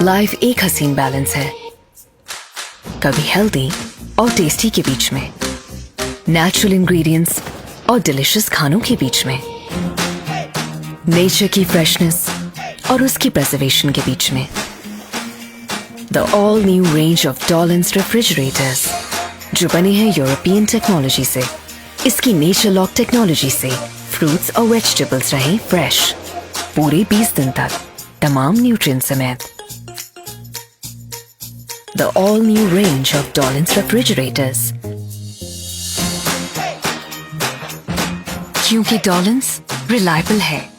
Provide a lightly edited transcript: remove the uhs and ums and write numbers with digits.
Life एक हसीन balance है, कभी हेल्दी और टेस्टी के बीच में, नेचुरल इंग्रेडिएंट्स और डिलिशियस खानों के बीच में, नेचर की फ्रेशनेस और उसकी प्रिजर्वेशन के बीच में। The all new range of Dawlance refrigerators जो बने हैं यूरोपियन टेक्नोलॉजी से। इसकी नेचर लॉक टेक्नोलॉजी से फ्रूट्स और वेजिटेबल्स रहें फ्रेश पूरे 20 दिन तक, तमाम न्यूट्रिएंट्स समेत। The all new range of Dawlance Refrigerators. क्योंकि Dawlance reliable है।